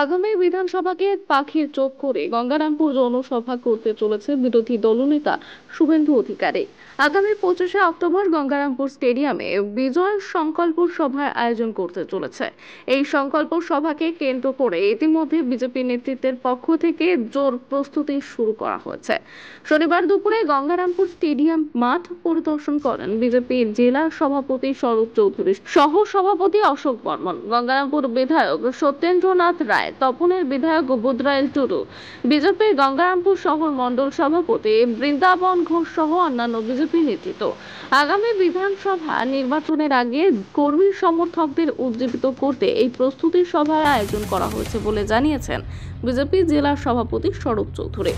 আগামী বিধানসভাকে পাখির চোখ করে গঙ্গারামপুর জনসভা করতে চলেছে বিরোধী দলনেতা শুভেন্দু অধিকারী। আগামী 25শে অক্টোবর গঙ্গারামপুর স্টেডিয়ামে বিজয় সংকল্প সভার আয়োজন করতে চলেছে। এই সংকল্প সভাকে কেন্দ্র করে ইতিমধ্যে বিজেপি নেতৃত্বের পক্ষ থেকে জোর প্রস্তুতি শুরু করা হয়েছে। শনিবার দুপুরে গঙ্গারামপুর স্টেডিয়াম মাঠ পরিদর্শন করেন বিজেপি জেলা সভাপতি শরৎ চৌধুরী সহ সভাপতি অশোক বর্মন, গঙ্গারামপুর বিধায়ক সত্যেন্দ্রনাথ রায়, তপনের বিধায়ক বুধরাইল টুডু, বিজেপির গঙ্গারামপুর শহর মণ্ডল সভাপতি বৃন্দাবন ঘোষ সহ অন্যান্য বিজেপি নেতৃত্ব। আগামী বিধানসভা নির্বাচনের আগে কর্মী সমর্থকদের উজ্জীবিত করতে এই প্রস্তুতি সভার আয়োজন করা হয়েছে বলে জানিয়েছেন বিজেপি জেলা সভাপতি শরৎ চৌধুরী।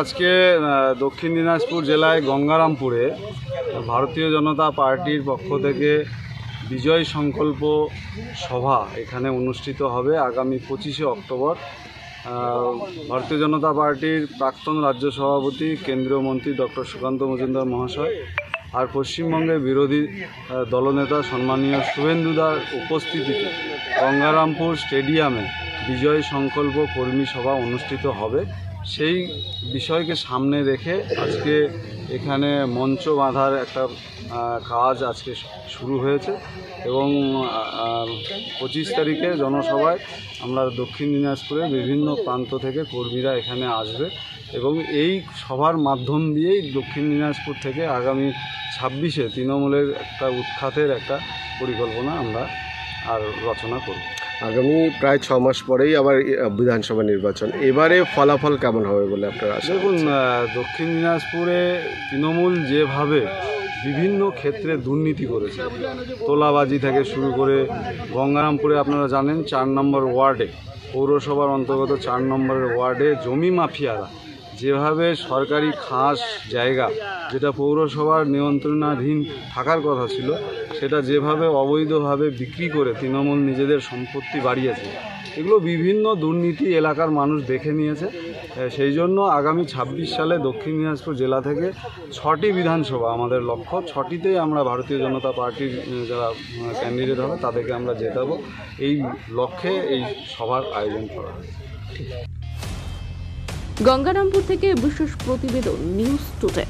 আজকে দক্ষিণ দিনাজপুর জেলায় গঙ্গারামপুরে ভারতীয় জনতা পার্টির পক্ষ থেকে বিজয় সংকল্প সভা এখানে অনুষ্ঠিত হবে আগামী 25শে অক্টোবর। ভারতীয় জনতা পার্টির প্রাক্তন রাজ্য সভাপতি কেন্দ্রীয় মন্ত্রী ডক্টর সুকান্ত মজুমদার মহাশয় আর পশ্চিমবঙ্গের বিরোধী দলনেতা সম্মানীয় শুভেন্দুদার উপস্থিতিতে গঙ্গারামপুর স্টেডিয়ামে বিজয় সংকল্প কর্মী সভা অনুষ্ঠিত হবে। সেই বিষয়কে সামনে রেখে আজকে এখানে মঞ্চ বাঁধার একটা কাজ আজকে শুরু হয়েছে এবং 25 তারিখে জনসভায় আমরা দক্ষিণ দিনাজপুরের বিভিন্ন প্রান্ত থেকে কর্মীরা এখানে আসবে এবং এই সভার মাধ্যম দিয়েই দক্ষিণ দিনাজপুর থেকে আগামী 26শে তৃণমূলের একটা উৎখাতের একটা পরিকল্পনা আমরা আর রচনা করব। আগামী প্রায় 6 মাস পরেই আবার বিধানসভা নির্বাচন, এবারে ফলাফল কেমন হবে বলে আপনারা আশা দেখুন, করছেন? দক্ষিণ দিনাজপুরে তৃণমূল যেভাবে বিভিন্ন ক্ষেত্রে দুর্নীতি করেছে, তোলাবাজি থেকে শুরু করে গঙ্গারামপুরে আপনারা জানেন 4 নম্বর ওয়ার্ডে, পৌরসভার অন্তর্গত 4 নম্বরের ওয়ার্ডে জমি মাফিয়ারা যেভাবে সরকারি খাস জায়গা যেটা পৌরসভার নিয়ন্ত্রণাধীন থাকার কথা ছিল সেটা যেভাবে অবৈধভাবে বিক্রি করে তৃণমূল নিজেদের সম্পত্তি বাড়িয়েছে, এগুলো বিভিন্ন দুর্নীতি এলাকার মানুষ দেখে নিয়েছে। সেই জন্য আগামী 26 সালে দক্ষিণ দিনাজপুর জেলা থেকে 6টি বিধানসভা আমাদের লক্ষ্য, 6টিতেই আমরা ভারতীয় জনতা পার্টির যারা ক্যান্ডিডেট হবে তাদেরকে আমরা জেতাবো। এই লক্ষ্যে এই সভার আয়োজন করা হয়েছে। গঙ্গারামপুর থেকে বিশেষ প্রতিবেদন, নিউজ টুডে।